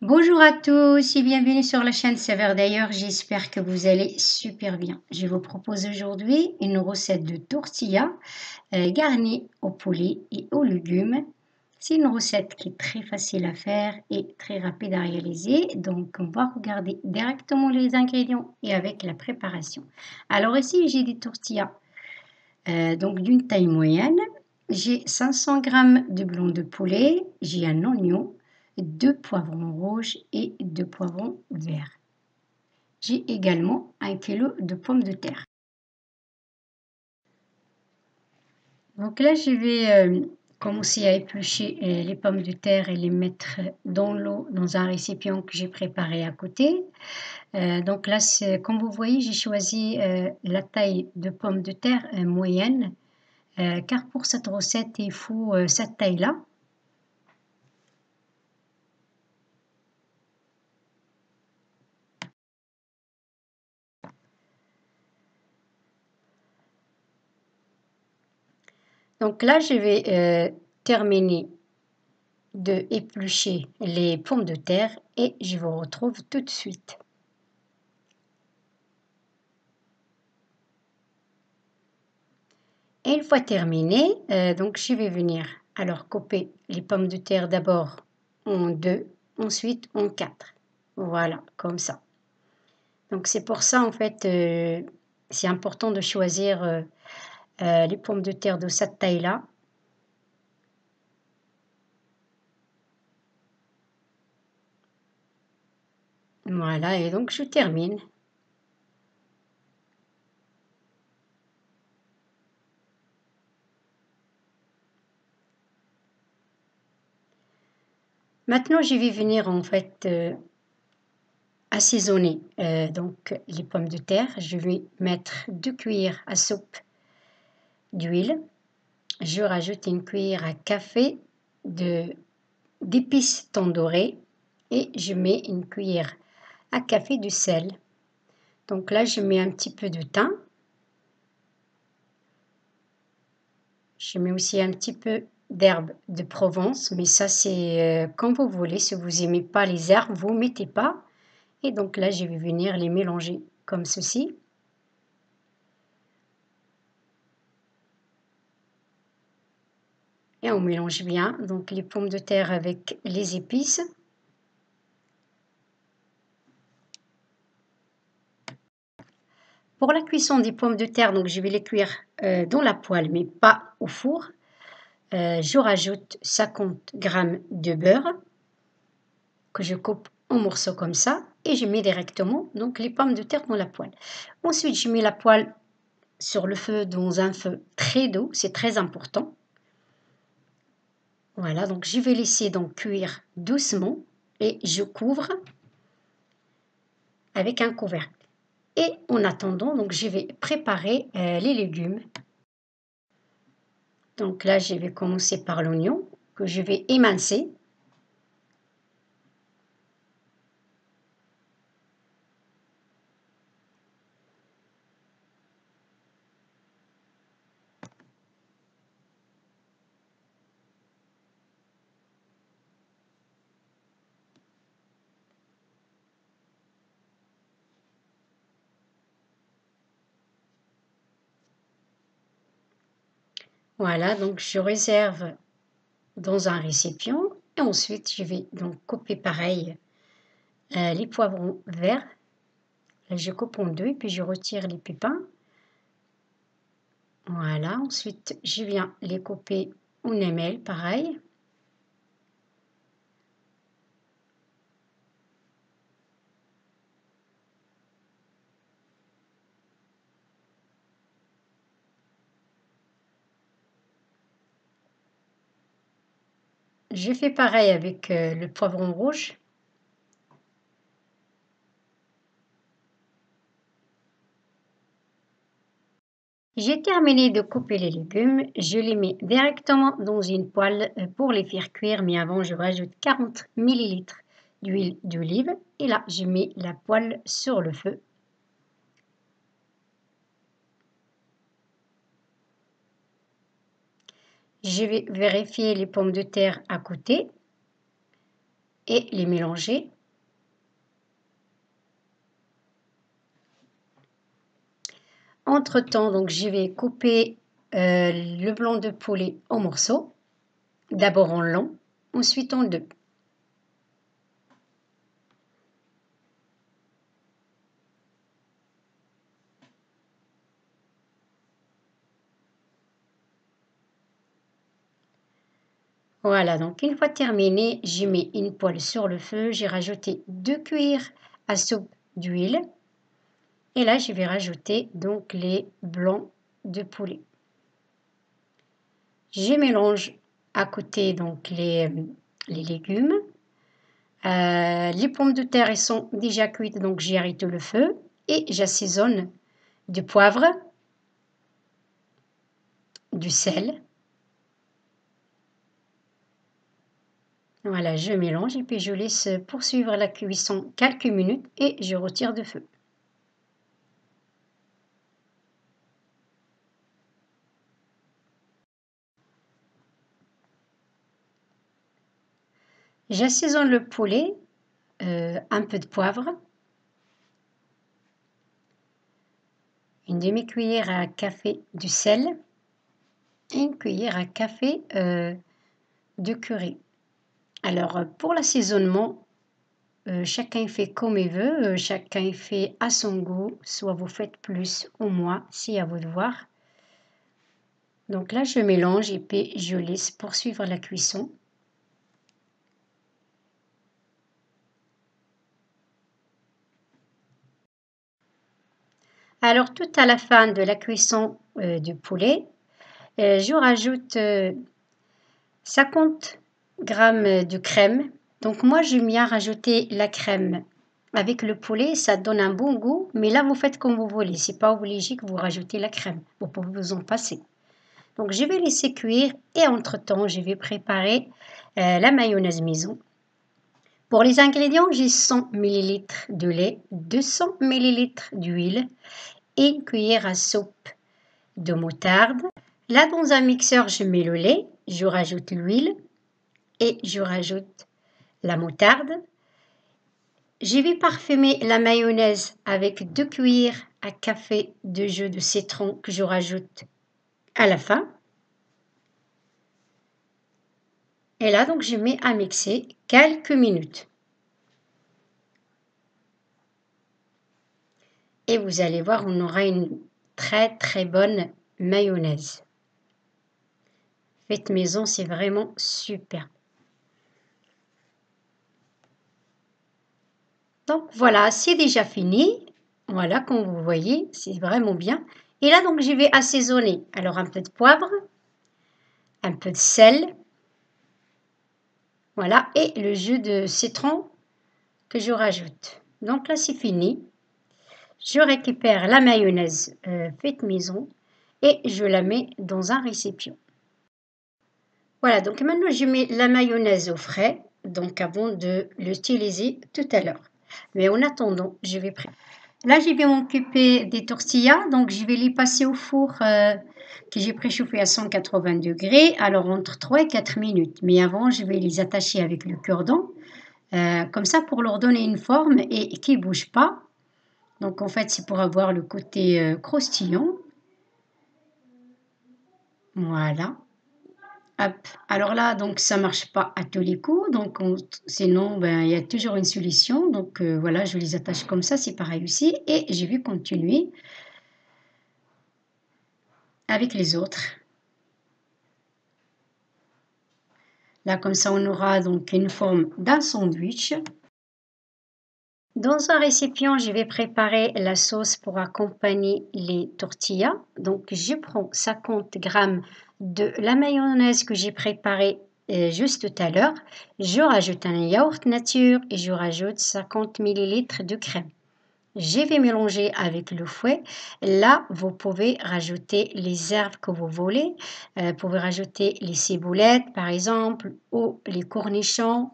Bonjour à tous et bienvenue sur la chaîne Saveur d'ailleurs, j'espère que vous allez super bien. Je vous propose aujourd'hui une recette de tortilla garnie au poulet et aux légumes. C'est une recette qui est très facile à faire et très rapide à réaliser, donc on va regarder directement les ingrédients et avec la préparation. Alors ici j'ai des tortillas donc d'une taille moyenne. J'ai 500 g de blanc de poulet, j'ai un oignon, 2 poivrons rouges et 2 poivrons verts. J'ai également 1 kg de pommes de terre. Donc là, je vais commencer à éplucher les pommes de terre et les mettre dans l'eau, dans un récipient que j'ai préparé à côté. Donc là, comme vous voyez, j'ai choisi la taille de pommes de terre moyenne. Car pour cette recette, il faut cette taille-là. Donc là, je vais terminer de éplucher les pommes de terre et je vous retrouve tout de suite. Et une fois terminé, donc je vais venir alors couper les pommes de terre d'abord en 2, ensuite en 4. Voilà, comme ça. Donc c'est pour ça en fait, c'est important de choisir les pommes de terre de cette taille-là. Voilà, et donc je termine. Maintenant, je vais venir en fait assaisonner donc les pommes de terre. Je vais mettre 2 cuillères à soupe d'huile. Je rajoute une cuillère à café d'épices thon doré et je mets une cuillère à café de sel. Donc là, je mets un petit peu de thym. Je mets aussi un petit peu d'herbes de Provence, mais ça c'est comme vous voulez. Si vous n'aimez pas les herbes, vous ne mettez pas. Et donc là, je vais venir les mélanger comme ceci. Et on mélange bien donc les pommes de terre avec les épices. Pour la cuisson des pommes de terre, donc je vais les cuire dans la poêle, mais pas au four. Je rajoute 50 g de beurre que je coupe en morceaux comme ça et je mets directement donc les pommes de terre dans la poêle. Ensuite, je mets la poêle sur le feu dans un feu très doux, c'est très important. Voilà, donc je vais laisser donc cuire doucement et je couvre avec un couvercle. Et en attendant, donc je vais préparer les légumes. Donc là, je vais commencer par l'oignon que je vais émincer. Voilà, donc je réserve dans un récipient et ensuite je vais donc couper pareil les poivrons verts. Là, je coupe en deux et puis je retire les pépins. Voilà, ensuite je viens les couper en lamelles pareil. Je fais pareil avec le poivron rouge. J'ai terminé de couper les légumes, je les mets directement dans une poêle pour les faire cuire, mais avant je rajoute 40 ml d'huile d'olive et là je mets la poêle sur le feu. Je vais vérifier les pommes de terre à côté et les mélanger entre-temps, donc je vais couper le blanc de poulet en morceaux. D'abord en long, ensuite en deux. Voilà, donc une fois terminé, j'ai mis une poêle sur le feu. J'ai rajouté 2 cuillères à soupe d'huile. Et là, je vais rajouter donc les blancs de poulet. Je mélange à côté donc les légumes. Les pommes de terre elles sont déjà cuites, donc j'arrête le feu et j'assaisonne du poivre, du sel. Voilà, je mélange et puis je laisse poursuivre la cuisson quelques minutes et je retire de feu. J'assaisonne le poulet, un peu de poivre, une demi-cuillère à café de sel et une cuillère à café de curry. Alors pour l'assaisonnement, chacun fait comme il veut, chacun fait à son goût, soit vous faites plus ou moins, c'est à vous de voir. Donc là je mélange et puis je laisse poursuivre la cuisson. Alors tout à la fin de la cuisson du poulet, je rajoute 50 g de crème. Donc moi j'aime bien rajouter la crème avec le poulet, ça donne un bon goût, mais là vous faites comme vous voulez, c'est pas obligé que vous rajoutez la crème, vous pouvez vous en passer. Donc je vais laisser cuire et entre-temps je vais préparer la mayonnaise maison. Pour les ingrédients, j'ai 100 ml de lait, 200 ml d'huile et une cuillère à soupe de moutarde. Là dans un mixeur, je mets le lait, je rajoute l'huile et je rajoute la moutarde. Je vais parfumer la mayonnaise avec 2 cuillères à café de jus de citron que je rajoute à la fin. Et là, donc, je mets à mixer quelques minutes. Et vous allez voir, on aura une très très bonne mayonnaise. Faite maison, c'est vraiment super. Donc voilà, c'est déjà fini. Voilà, comme vous voyez, c'est vraiment bien. Et là, donc, je vais assaisonner. Alors, un peu de poivre, un peu de sel. Voilà, et le jus de citron que je rajoute. Donc là, c'est fini. Je récupère la mayonnaise faite maison et je la mets dans un récipient. Voilà, donc maintenant je mets la mayonnaise au frais, donc avant de l'utiliser tout à l'heure. Mais en attendant, je vais préparer. Là, je vais m'occuper des tortillas, donc je vais les passer au four que j'ai préchauffé à 180 degrés, alors entre 3 et 4 minutes. Mais avant, je vais les attacher avec le cure-dent, comme ça pour leur donner une forme et qu'ils ne bougent pas. Donc en fait, c'est pour avoir le côté croustillant. Voilà. Hop. Alors là, donc ça marche pas à tous les coups. Donc sinon, ben, il y a toujours une solution. Donc voilà, je les attache comme ça, c'est pareil aussi. Et je vais continuer avec les autres. Là, comme ça, on aura donc une forme d'un sandwich. Dans un récipient, je vais préparer la sauce pour accompagner les tortillas. Donc, je prends 50 g de la mayonnaise que j'ai préparée juste tout à l'heure. Je rajoute un yaourt nature et je rajoute 50 ml de crème. Je vais mélanger avec le fouet. Là, vous pouvez rajouter les herbes que vous voulez. Vous pouvez rajouter les ciboulettes, par exemple, ou les cornichons,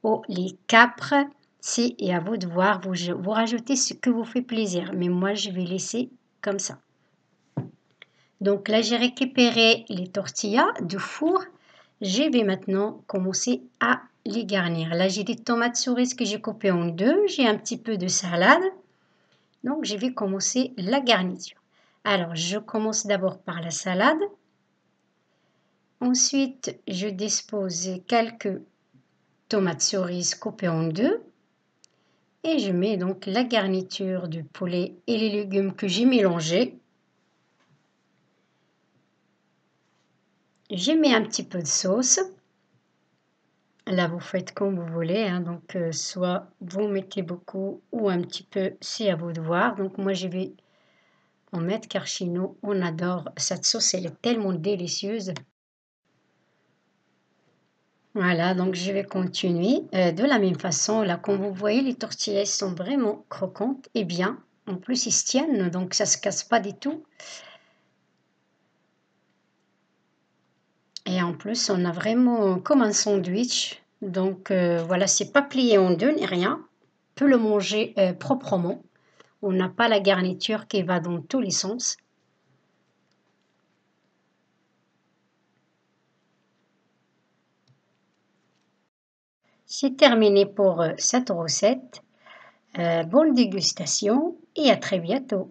ou les capres. C'est à vous de voir, vous rajoutez ce que vous fait plaisir. Mais moi, je vais laisser comme ça. Donc là, j'ai récupéré les tortillas du four. Je vais maintenant commencer à les garnir. Là, j'ai des tomates cerises que j'ai coupées en deux. J'ai un petit peu de salade. Donc, je vais commencer la garniture. Alors, je commence d'abord par la salade. Ensuite, je dispose quelques tomates cerises coupées en deux. Et je mets donc la garniture du poulet et les légumes que j'ai mélangés. J'ai mis un petit peu de sauce. Là, vous faites comme vous voulez, hein, donc soit vous mettez beaucoup ou un petit peu, c'est à vous de voir. Donc moi, je vais en mettre car chez nous, on adore cette sauce, elle est tellement délicieuse. Voilà, donc je vais continuer de la même façon. Là, comme vous voyez, les tortillas sont vraiment croquantes et bien. En plus, ils se tiennent, donc ça ne se casse pas du tout. Et en plus, on a vraiment comme un sandwich. Donc voilà, c'est pas plié en deux ni rien. On peut le manger proprement. On n'a pas la garniture qui va dans tous les sens. C'est terminé pour cette recette. Bonne dégustation et à très bientôt.